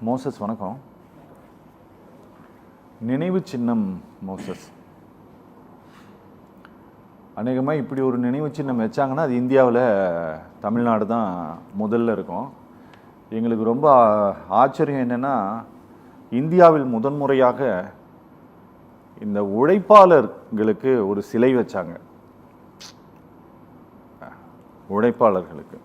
Moses வணக்கம். நினைவு சின்னம் மோசஸ், அநேகமாக இப்படி ஒரு நினைவு சின்னம் வச்சாங்கன்னா அது இந்தியாவில் தமிழ்நாடு தான் முதல்ல இருக்கும். எங்களுக்கு ரொம்ப ஆச்சரியம் என்னென்னா, இந்தியாவில் முதன்முறையாக இந்த உழைப்பாளர்களுக்கு ஒரு சிலை வச்சாங்க. உழைப்பாளர்களுக்கு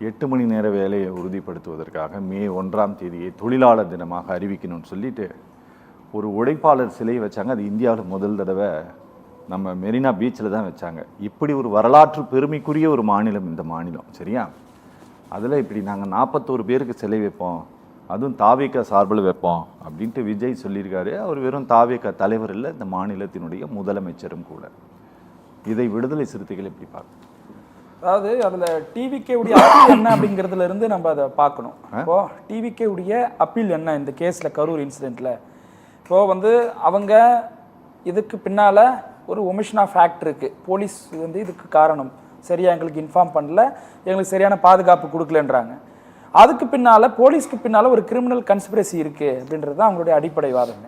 8 மணி நேர வேலையை உறுதிப்படுத்துவதற்காக மே 1ஆம் தேதியை தொழிலாளர் தினமாக அறிவிக்கணும்னு சொல்லிட்டு ஒரு உழைப்பாளர் சிலையை வச்சாங்க. அது இந்தியாவில் முதல் தடவை நம்ம மெரினா பீச்சில் தான் வச்சாங்க. இப்படி ஒரு வரலாற்று பெருமைக்குரிய ஒரு மாநிலம் இந்த மாநிலம், சரியா? அதில் இப்படி நாங்கள் 41 பேருக்கு சிலை வைப்போம், அதுவும் தாவேகா சார்பில் வைப்போம் அப்படின்ட்டு விஜய் சொல்லியிருக்காரு. அவர் வெறும் தாவேகா தலைவர் இல்லை, இந்த மாநிலத்தினுடைய முதலமைச்சரும் கூட. இதை விடுதலை சிறுத்தைகள் எப்படி பார்க்கணும்? அதாவது அதில் டிவிகே உடைய அப்பீல் என்ன அப்படிங்கிறதுல இருந்து நம்ம அதை பார்க்கணும். இப்போ டிவிகே உடைய அப்பீல் என்ன இந்த கேஸில், கரூர் இன்சிடெண்ட்டில்? இப்போது அவங்க இதுக்கு பின்னால் ஒரு ஒமிஷன் ஆஃப் ஆக்ட் இருக்குது. போலீஸ் இதுக்கு காரணம் சரியாக எங்களுக்கு இன்ஃபார்ம் பண்ணல, எங்களுக்கு சரியான பாதுகாப்பு கொடுக்கலன்றாங்க. அதுக்கு பின்னால் போலீஸ்க்கு பின்னால் ஒரு கிரிமினல் கன்ஸ்பிரசி இருக்குது அப்படின்றது தான் அவங்களுடைய அடிப்படை வாதம்.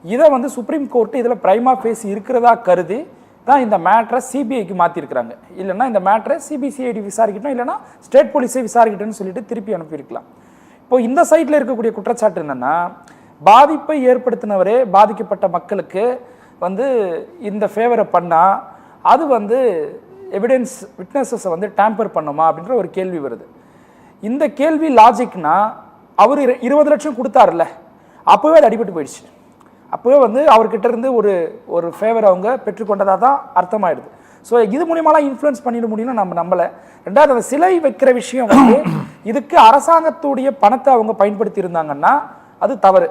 இதை சுப்ரீம் கோர்ட்டு இதில் பிரைமா ஃபேஸ் இருக்கிறதா கருதி தான் இந்த மேட்ரை சிபிஐக்கு மாற்றிருக்கிறாங்க. இல்லைன்னா இந்த மேட்ரை சிபிசிஐடி விசாரிக்கட்டும், இல்லைனா ஸ்டேட் போலீஸே விசாரிக்கட்டும்னு சொல்லிட்டு திருப்பி அனுப்பியிருக்கலாம். இப்போ இந்த சைட்டில் இருக்கக்கூடிய குற்றச்சாட்டு என்னென்னா, பாதிப்பை ஏற்படுத்தினவரே பாதிக்கப்பட்ட மக்களுக்கு இந்த ஃபேவரை பண்ணால் அது எவிடன்ஸ் விட்னஸஸை டேம்பர் பண்ணுமா அப்படின்ற ஒரு கேள்வி வருது. இந்த கேள்வி லாஜிக்னா, அவர் 20 லட்சம் கொடுத்தாருல்ல, அப்போவே அது அடிபட்டு போயிடுச்சு. அப்போவே அவர்கிட்ட இருந்து ஒரு ஃபேவர் அவங்க பெற்றுக்கொண்டதாக தான் அர்த்தமாயிடுது. ஸோ இது மூலியமாலாம் இன்ஃப்ளூயன்ஸ் பண்ணிட முடியும்னு நம்ம நம்பலை. ரெண்டாவது, அந்த சிலை வைக்கிற விஷயம் இதுக்கு அரசாங்கத்துடைய பணத்தை அவங்க பயன்படுத்தி இருந்தாங்கன்னா அது தவறு.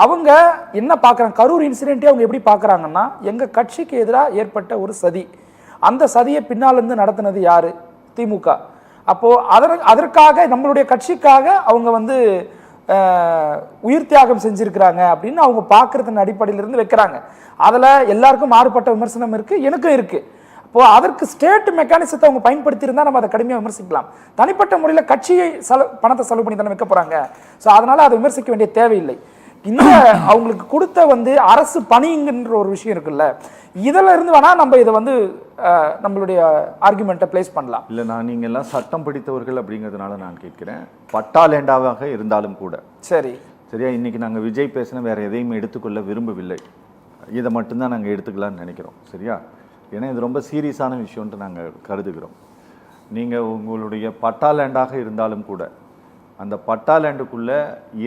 அவங்க என்ன பார்க்குறாங்க, கரூர் இன்சிடென்ட்டே அவங்க எப்படி பார்க்குறாங்கன்னா, எங்கள் கட்சிக்கு எதிராக ஏற்பட்ட ஒரு சதி, அந்த சதியை பின்னாலேருந்து நடத்தினது யார்? திமுக. அப்போது அதற்காக நம்மளுடைய கட்சிக்காக அவங்க உயிர் தியாகம் செஞ்சுருக்கிறாங்க அப்படின்னு அவங்க பார்க்குறதுன அடிப்படையிலிருந்து வைக்கிறாங்க. அதில் எல்லாருக்கும் மாறுபட்ட விமர்சனம் இருக்குது, எனக்கும் இருக்குது. அப்போது அதற்கு ஸ்டேட் மெக்கானிசத்தை அவங்க பயன்படுத்தியிருந்தால் நம்ம அதை கடுமையாக விமர்சிக்கலாம். தனிப்பட்ட முறையில் கட்சியை பணத்தை செலவு பண்ணி தானே வைக்க போகிறாங்க. ஸோ அதனால் அதை விமர்சிக்க வேண்டிய தேவையில்லை. இந்த அவங்களுக்கு கொடுத்த அரசு பணிங்கிற ஒரு விஷயம் இருக்குல்ல, இதில் இருந்து வேணால் நம்ம இதை நம்மளுடைய ஆர்குமெண்ட்டை பிளேஸ் பண்ணலாம். இல்லை, நான் நீங்கள் எல்லாம் சட்டம் படித்தவர்கள் அப்படிங்கிறதுனால நான் கேட்குறேன். பட்டா லேண்டாக இருந்தாலும் கூட சரியா, இன்னைக்கு நாங்கள் விஜய் பேசின வேற எதையும் எடுத்துக்கொள்ள விரும்பவில்லை. இதை மட்டும்தான் நாங்கள் எடுத்துக்கலாம்னு நினைக்கிறோம், சரியா? ஏன்னா இது ரொம்ப சீரியஸான விஷயம்ன்ட்டு நாங்கள் கருதுகிறோம். நீங்கள் உங்களுடைய பட்டா லேண்டாக இருந்தாலும் கூட அந்த பட்டா லேண்டுக்குள்ளே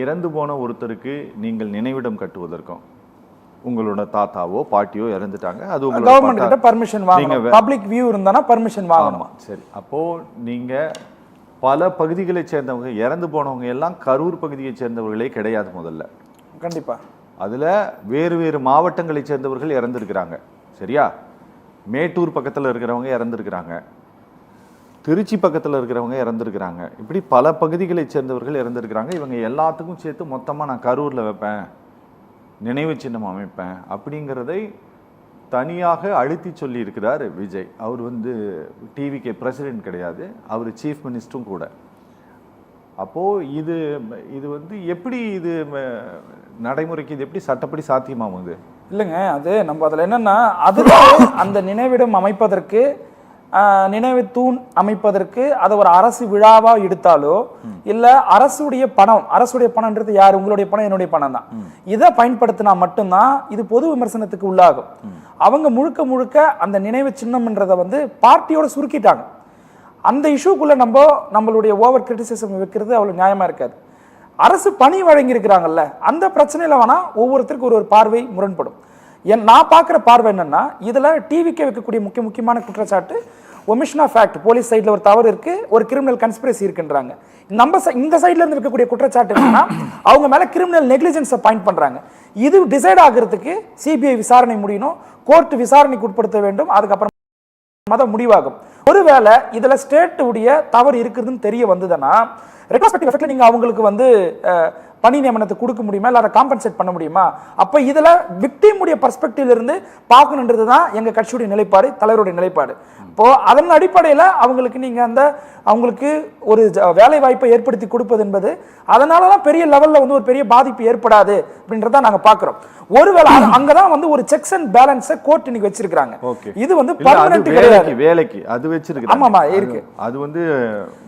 இறந்து போன ஒருத்தருக்கு நீங்கள் நினைவிடம் கட்டுவதற்கும், உங்களோட தாத்தாவோ பாட்டியோ இறந்துட்டாங்க, அது கவர்மெண்ட் பர்மிஷன் வாங்கணும், பப்ளிக் வியூ இருந்தானா பர்மிஷன் வாங்கணும். சரி, அப்போது நீங்கள் பல பகுதிகளை சேர்ந்தவங்க, இறந்து போனவங்க எல்லாம் கரூர் பகுதியை சேர்ந்தவர்களே கிடையாது முதல்ல. கண்டிப்பாக அதில் வேறு வேறு மாவட்டங்களை சேர்ந்தவர்கள் இறந்துருக்கிறாங்க, சரியா? மேட்டூர் பக்கத்தில் இருக்கிறவங்க இறந்துருக்கிறாங்க, திருச்சி பக்கத்தில் இருக்கிறவங்க இறந்துருக்கிறாங்க, இப்படி பல பகுதிகளை சேர்ந்தவர்கள் இறந்துருக்கிறாங்க. இவங்க எல்லாத்துக்கும் சேர்த்து மொத்தமாக நான் கரூரில் வைப்பேன், நினைவு சின்னம் அமைப்பேன் அப்படிங்கிறதை தனியாக அழுத்தி சொல்லி இருக்கிறார் விஜய். அவர் டிவிகே பிரசிடென்ட் கிடையாது, அவர் சீஃப் மினிஸ்டரும் கூட. அப்போது இது எப்படி இது நடைமுறைக்கு இது எப்படி சட்டப்படி சாத்தியமாகுது? இல்லைங்க, அது நம்ம அதில் என்னென்னா, அதில் அந்த நினைவிடம் அமைப்பதற்கு, நினைவு தூண் அமைப்பதற்கு அதை ஒரு அரசு விழாவா எடுத்தாலோ இல்லை அரசுடைய பணம்ன்றது யார்? உங்களுடைய பணம், என்னுடைய பணம் தான். இதை பயன்படுத்தினா மட்டும்தான் இது பொது விமர்சனத்துக்கு உள்ளாகும். அவங்க முழுக்க முழுக்க அந்த நினைவு சின்னம்ன்றதை பார்ட்டியோட சுருக்கிட்டாங்க. அந்த இஷ்யூக்குள்ள நம்மளுடைய ஓவர் கிரிட்டிசிசம் வைக்கிறது அவ்வளோ நியாயமா இருக்காது. அரசு பணி வழங்கி இருக்கிறாங்கல்ல, அந்த பிரச்சனையில வேணா ஒவ்வொருத்தருக்கு ஒரு பார்வை முரண்படும். நான் பார்க்குற பார்வை என்னன்னா, இதில் டிவிக்கு வைக்கக்கூடிய முக்கியமான குற்றச்சாட்டு ஒமிஷன் ஆஃப் ஆக்ட், போலீஸ் சைடில் ஒரு தவறு இருக்கு, ஒரு கிரிமினல் கன்ஸ்பிரசி இருக்குன்றாங்க. இந்த சைட்ல இருந்து இருக்கக்கூடிய குற்றச்சாட்டு என்னன்னா, அவங்க மேல கிரிமினல் நெக்லிஜென்ஸை பாயிண்ட் பண்றாங்க. இது டிசைட் ஆகிறதுக்கு சிபிஐ விசாரணை முடியணும், கோர்ட் விசாரணைக்கு உட்படுத்த வேண்டும், அதுக்கப்புறம் முடிவாகும். ஒருவேளை இதுல ஸ்டேட் உடைய தவறு இருக்குதுன்னு தெரிய வந்ததுன்னா ரெட்ரோஸ்பெக்டிவ் எஃபெக்ட்ல நீங்க அவங்களுக்கு பணி நியமனத்தை கொடுக்க முடியுமா, இல்லை அதை காம்பன்சேட் பண்ண முடியுமா? அப்போ இதில் விக்டிமுடைய பர்ஸ்பெக்டிவ்ல இருந்து பார்க்கணுன்றது தான் எங்கள் கட்சியுடைய நிலைப்பாடு, தலைவருடைய நிலைப்பாடு. இப்போ அதன் அடிப்படையில் அவங்களுக்கு நீங்கள் அவங்களுக்கு ஒரு வேலை வாய்ப்பை ஏற்படுத்தி கொடுப்பது என்பது அதனால தான் பெரிய லெவலில் வந்து ஒரு பெரிய பாதிப்பு ஏற்படாது அப்படின்றத நாங்கள் பார்க்குறோம். ஒருவேளை அங்கதான் வந்து ஒரு செக்ஸ் அண்ட் பேலன்ஸை கோர்ட் இன்னைக்கு வச்சிருக்காங்க. இது வந்து பர்மனன்ட் கிடையாது, வேலைக்கு அது வச்சிருக்காங்க. ஆமாமா இருக்கு. அது வந்து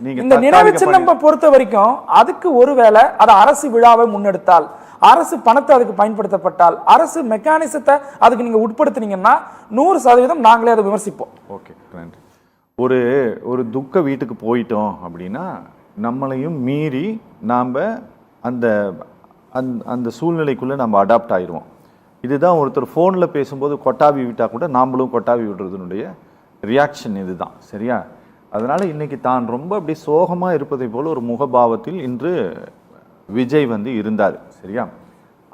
நீங்க இந்த நினைவு சின்னம் பொறுத்த வரைக்கும் அதுக்கு ஒருவேளை அது அரசு விழாவை முன்னெடுத்தால், அரசு பணத்தை அதுக்கு பயன்படுத்தப்பட்டால், அரசு மெக்கானிசத்தை அதுக்கு நீங்க உட்படுத்தினீங்கன்னா 100% நாங்களே அதை விமர்சிப்போம். ஓகே, நன்றி. ஒரு துக்க வீட்டுக்கு போயிட்டோம் அப்படின்னா நம்மளையும் மீறி நாம் அந்த அந்த சூழ்நிலைக்குள்ளே நம்ம அடாப்ட் ஆயிடுவோம். இதுதான் ஒருத்தர் ஃபோனில் பேசும்போது கொட்டாவி விட்டால் கூட நாமளும் கொட்டாவி விடுறதுனுடைய ரியாக்ஷன் இதுதான், சரியா? அதனால் இன்றைக்கி தான் ரொம்ப அப்படி சோகமாக இருப்பதை போல் ஒரு முகபாவத்தில் இன்று விஜய் வந்து இருந்தார், சரியா?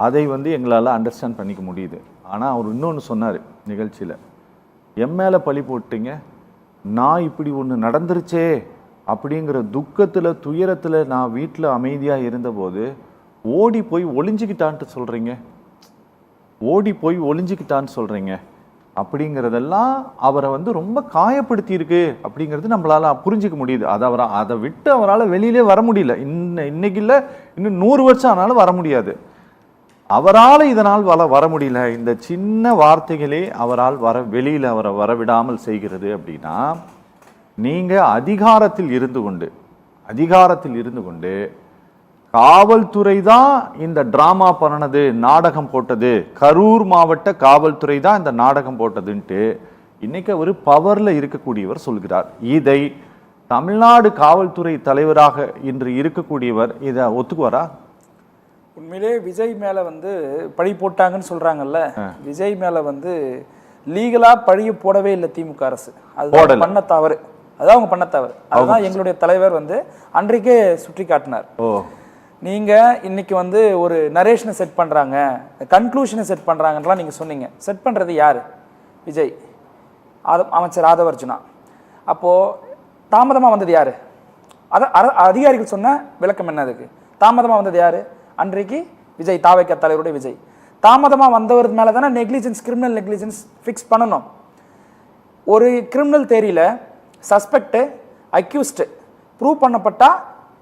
அதை வந்து எங்களால் அண்டர்ஸ்டாண்ட் பண்ணிக்க முடியுது. ஆனால் அவர் இன்னொன்று சொன்னார் நிகழ்ச்சியில், என் மேலே பழி போட்டீங்க, நான் இப்படி ஒன்று நடந்துருச்சே அப்படிங்கிற துக்கத்தில் துயரத்தில் நான் வீட்டில் அமைதியாக இருந்தபோது ஓடி போய் ஒளிஞ்சிக்கிட்டான்ட்டு சொல்கிறீங்க, ஓடி போய் ஒளிஞ்சிக்கிட்டான்னு சொல்கிறீங்க அப்படிங்கிறதெல்லாம் அவரை வந்து ரொம்ப காயப்படுத்தியிருக்கு அப்படிங்கிறது நம்மளால் புரிஞ்சிக்க முடியுது. அதை விட்டு அவரால் வெளியிலே வர முடியல. இன்னைக்கு இல்லை, இன்னும் 100 வருஷம் ஆனாலும் வர முடியாது. அவரால் இதனால் வர முடியல. இந்த சின்ன வார்த்தைகளே அவரால் வெளியில் அவரை வரவிடாமல் செய்கிறது. அப்படின்னா நீங்கள் அதிகாரத்தில் இருந்து கொண்டு காவல்துறை தான் இந்த டிராமா பண்ணது, நாடகம் போட்டது, கரூர் மாவட்ட காவல்துறை தான் இந்த நாடகம் போட்டதுன்ட்டு இன்னைக்கு ஒரு பவர்ல இருக்கக்கூடியவர் சொல்கிறார். இதை தமிழ்நாடு காவல்துறை தலைவராக இன்று இருக்கக்கூடியவர் இதை ஒத்துக்குவாரா? உண்மையிலே விஜய் மேல வந்து பழி போட்டாங்கன்னு சொல்றாங்கல்ல, விஜய் மேல வந்து லீகலா பழிய போடவே இல்லை திமுக அரசு. அது பண்ண தவறு, அதான் அவங்க பண்ண தவறு. அதுதான் எங்களுடைய தலைவர் வந்து அன்றைக்கே சுட்டி காட்டினார். நீங்க இன்னைக்கு வந்து ஒரு நரேஷனை செட் பண்றாங்க, கன்க்ளூஷனை செட் பண்றாங்கன்றலாம் நீங்க சொன்னீங்க. செட் பண்றது யாரு? விஜய், அமைச்சர் ஆதவர்ஜுனா. அப்போ தாமதமா வந்தது யாரு? அதிகாரிகள் சொன்ன விளக்கம் என்ன அதுக்கு? தாமதமா வந்தது யாரு? அன்றைக்கு விஜய், தாவேக தலைவருடைய விஜய். தாமதமா வந்தவர் மேல தானே நெக்லிஜென்ஸ், கிரிமினல் நெக்லிஜென்ஸ் ஃபிக்ஸ் பண்ணணும். ஒரு கிரிமினல் தேரியில சஸ்பெக்ட், அக்யூஸ்ட் ப்ரூவ் பண்ணப்பட்டா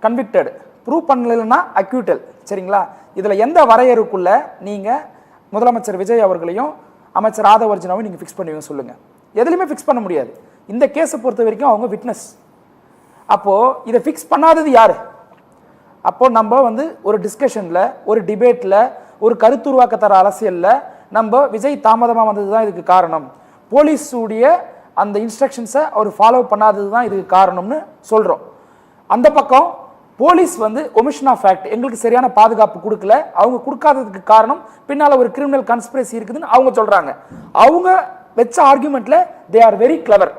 கன்விக்டட், ப்ரூவ் பண்ணலைன்னா அக்யூட்டல், சரிங்களா? இதில் எந்த வரையறுக்குள்ள நீங்கள் முதலமைச்சர் விஜய் அவர்களையும் அமைச்சர் ஆதவர்ஜுனாவையும் நீங்கள் ஃபிக்ஸ் பண்ணுவீங்க சொல்லுங்கள்? எதுலையுமே ஃபிக்ஸ் பண்ண முடியாது. இந்த கேஸை பொறுத்த வரைக்கும் அவங்க விட்னஸ். அப்போது இதை ஃபிக்ஸ் பண்ணாதது யார்? அப்போது நம்ம வந்து ஒரு டிஸ்கஷனில், ஒரு டிபேட்டில், ஒரு கருத்துருவாக்க தர அரசியலில் நம்ம விஜய் தாமதமாக வந்தது தான் இதுக்கு காரணம், போலீஸுடைய அந்த இன்ஸ்ட்ரக்ஷன்ஸை அவர் ஃபாலோ பண்ணாதது தான் இதுக்கு காரணம்னு சொல்கிறோம். அந்த பக்கம் போலீஸ் வந்து ஒமிஷன் ஆஃப் ஃபேக்ட், எங்களுக்கு சரியான பாதுகாப்பு கொடுக்கல, அவங்க கொடுக்காததுக்கு காரணம் பின்னால் ஒரு கிரிமினல் கன்ஸ்பிரசி இருக்குதுன்னு அவங்க சொல்கிறாங்க. அவங்க வச்ச ஆர்குமெண்ட்ல தே ஆர் வெரி கிளவர்.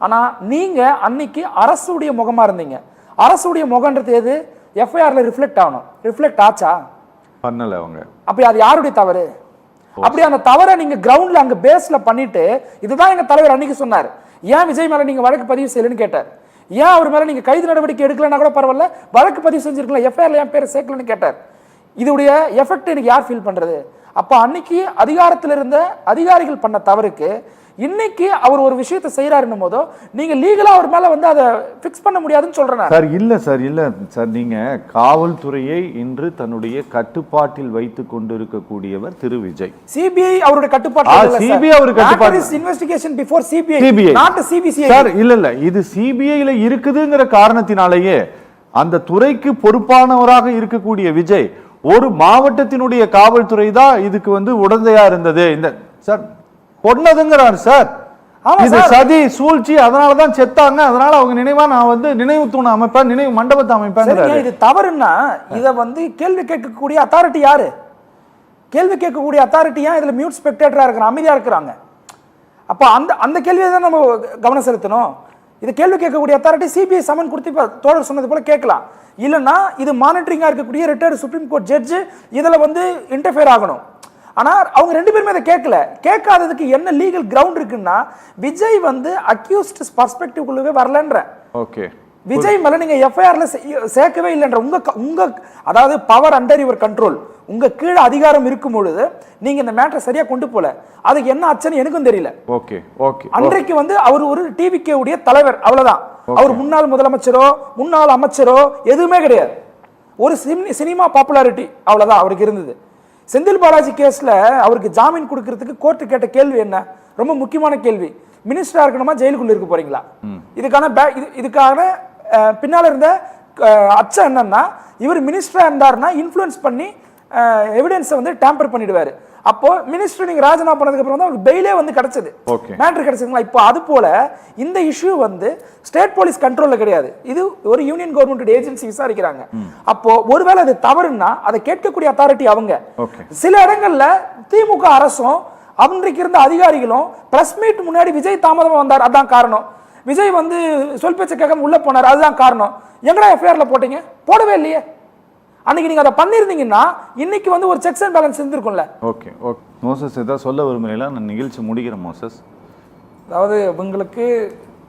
ஆனால் நீங்கள் அன்னைக்கு அரசுடைய முகமாக இருந்தீங்க. அரசுடைய முகன்றது எது? எஃப்ஐஆர்ல ரிஃப்ளெக்ட் ஆகணும். ரிஃப்ளெக்ட் ஆச்சா? பண்ணல அவங்க. அப்படி அது யாருடைய தவறு? அப்படி அந்த தவறை நீங்க கிரவுண்ட்ல அங்க பேஸ்ல பண்ணிட்டு, இதுதான் எங்க தலைவர் அன்னைக்கு சொன்னார், ஏன் விஜய் மேல நீங்க வழக்கு பதிவு செய்யலன்னு கேட்டார். ஏன் அவர் மேல நீங்க கைது நடவடிக்கை எடுக்கலன்னா கூட பரவாயில்ல, வழக்கு பதிவு செஞ்சிருக்கலாம், எஃப்ஐஆர்ல ஏன் பேரை சேர்க்கலன்னு கேட்டார். இதோடைய எஃபெக்ட் எனக்கு யார் ஃபீல் பண்றது? அப்ப அன்னைக்கு அதிகாரத்தில் இருந்த அதிகாரிகள் பண்ண தவறுக்கு இன்னைக்கு அவர் ஒரு விஷயத்தை செய்யறாருன்னும் போதோ நீங்க லீகலா அவர் மேல வந்து அதை பிக்ஸ் பண்ண முடியாதுன்னு சொல்றேன் சார். இல்ல சார், நீங்க காவல்துறையை இன்று தன்னுடைய கட்டுப்பாட்டில் வைத்துக் கொண்டிருக்கக்கூடியவர் திரு விஜய். சிபிஐ அவருடைய கட்டுப்பாட்டில், சிபிஐ அவருடைய கட்டுப்பாடு, investigation before CBI, not CBCI sir. இல்ல இது சிபிஐல இருக்குதுங்கிற காரணத்தினாலேயே அந்த துறைக்கு பொறுப்பானவராக இருக்கக்கூடிய விஜய், ஒரு மாவட்டத்தினுடைய காவல்துறை தான் இதுக்கு வந்து உடந்தையா இருந்தது இந்த சார் பொன்னதுங்கிறார் சார். இது சதி சூழ்ச்சி, அதனாலதான் செத்தாங்க, அதனால அவங்க நினைவா நான் வந்து நினைவு தூண அமைப்பேன், நினைவு மண்டபத்தை அமைப்பேன். இது தவறுன்னா இத வந்து கேள்வி கேட்கக்கூடிய அத்தாரிட்டி யாரு? கேள்வி கேட்கக்கூடிய அத்தாரிட்டி ஏன் இதுல மியூட் ஸ்பெக்டேட்டரா இருக்கிறாங்க, அமைதியா இருக்கிறாங்க? அப்ப அந்த கேள்வியை தான் நம்ம கவனம் செலுத்தணும். இது கேள்வி கேட்கக்கூடிய அத்தாரிட்டி சிபிஐ சமன் கொடுத்து தோழர் சொன்னது போல கேட்கலாம். இல்லைன்னா இது மானிட்டரிங்கா இருக்கக்கூடிய ரிட்டையர்டு சுப்ரீம் கோர்ட் ஜட்ஜ் இதுல வந்து இன்டர்ஃபியர் ஆகணும். ஆனா அவங்க ரெண்டு பேருமே அதை கேட்கல. கேட்காததுக்கு என்ன லீகல் கிரவுண்ட் இருக்குன்னா, விஜய் வந்து அக்யூஸ்ட் பர்ஸ்பெக்டிவ்க்குள்ளவே வரலன்ற. ஓகே, விஜய் மேல நீங்க எஃப்ஐஆர்ல சேர்க்கவே இல்லைன்ற உங்க அதாவது பவர் அண்டர் யுவர் கண்ட்ரோல், உங்க கீழே அதிகாரம் இருக்கும் பொழுது நீங்க இந்த மேட்டரை சரியா கொண்டு போல. அதுக்கு என்ன ஆச்சுன்னு எனக்கும் தெரியல. Okay okay. அன்றைக்கு வந்து அவர் ஒரு டிவிகே உடைய தலைவர், அவ்வளவுதான். அவர் முன்னாள் முதலமைச்சரோ முன்னாள் அமைச்சரோ எதுவுமே கிடையாது. ஒரு சினிமா பாப்புலாரிட்டி அவ்வளவுதான் அவருக்கு இருந்தது. செந்தில் பாலாஜி கேஸ்ல அவருக்கு ஜாமீன் கொடுக்கறதுக்கு கோர்ட்டு கேட்ட கேள்வி என்ன? ரொம்ப முக்கியமான கேள்வி. மினிஸ்டரா இருக்கணுமா, ஜெயிலுக்குள்ள இருக்க போறீங்களா? இதுக்கான பின்னால இருந்த அச்சம் என்னன்னா, இவர் மினிஸ்டரா இருந்தாருன்னா இன்ஃப்ளூயன்ஸ் பண்ணி எவிடன்ஸை வந்து டேம்பர் பண்ணிடுவாரு. அப்போ மினிஸ்டர் நீங்க ராஜினாமா பண்ணதுக்கு அப்புறம் தான் அவருக்கு பெயிலே வந்து கிடைச்சது, மேட்டர் கிடைச்சதுங்களா? இப்போ அது போல இந்த இஷ்யூ வந்து ஸ்டேட் போலீஸ் கண்ட்ரோல்ல கிடையாது. இது ஒரு யூனியன் கவர்மெண்ட் ஏஜென்சி விசாரிக்கிறாங்க. அப்போ ஒருவேளை அது தவறுன்னா அதை கேட்கக்கூடிய அத்தாரிட்டி அவங்க. சில இடங்கள்ல திமுக அரசும் அன்றைக்கு இருந்த அதிகாரிகளும் பிரஸ் மீட் முன்னாடி விஜய் தாமதமா வந்தார், அதான் காரணம். விஜய் வந்து சொல் பேச்ச கேட்காம உள்ள போனார், அதுதான் காரணம். எங்கடா எஃப்ஐஆர்ல போட்டீங்க? போடவே இல்லையே. அன்னைக்கு நீங்க அதை பண்ணிருந்தீங்கன்னா இன்னைக்கு வந்து ஒரு செக்ஸ் அண்ட் பேலன்ஸ் இருந்திருக்கும்ல. Okay okay. மோசஸ் ஏதாவது சொல்ல விரும்புறீங்களா? நான் நிகழ்ச்சி முடிக்கிறேன் மோசஸ். அதாவது உங்களுக்கு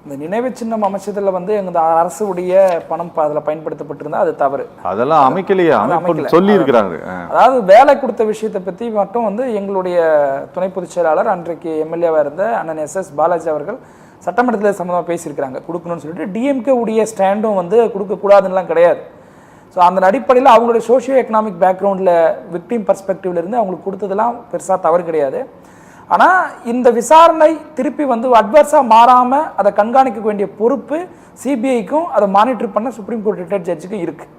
இந்த நினைவு சின்னம் அமைச்சதுல வந்து எங்க அரசு உடைய பணம் அதில் பயன்படுத்தப்பட்டிருந்தா அது தவறு. அதெல்லாம் அமைக்கலையே, சொல்லி இருக்கிறாங்க. அதாவது வேலை கொடுத்த விஷயத்தை பத்தி மட்டும் வந்து எங்களுடைய துணை பொதுச் செயலாளர் அன்றைக்கு எம்எல்ஏவா இருந்த அண்ணன் எஸ் பாலாஜி அவர்கள் சட்டமன்றத்தில் சம்பந்தமாக பேசியிருக்கிறாங்க. கொடுக்கணும்னு சொல்லிட்டு டிஎம்கே உடைய ஸ்டாண்டும் வந்து கொடுக்கக்கூடாதுன்னெலாம் கிடையாது. ஸோ அந்த அடிப்படையில் அவங்களுடைய சோஷியோ எக்கனாமிக் பேக்ரவுண்டில் விக்டிம் பர்ஸ்பெக்டிவ்ல இருந்து அவங்களுக்கு கொடுத்ததெல்லாம் பெருசாக தவறு கிடையாது. ஆனால் இந்த விசாரணை திருப்பி வந்து அட்வர்ஸாக மாறாமல் அதை கண்காணிக்க வேண்டிய பொறுப்பு சிபிஐக்கும் அதை மானிட்டர் பண்ண சுப்ரீம் கோர்ட் ரிட்டையர்ட் ஜட்ஜுக்கும் இருக்குது.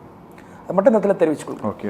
அதை மட்டும் இந்த இடத்துல தெரிவிச்சுக்கொள்ளும். ஓகே.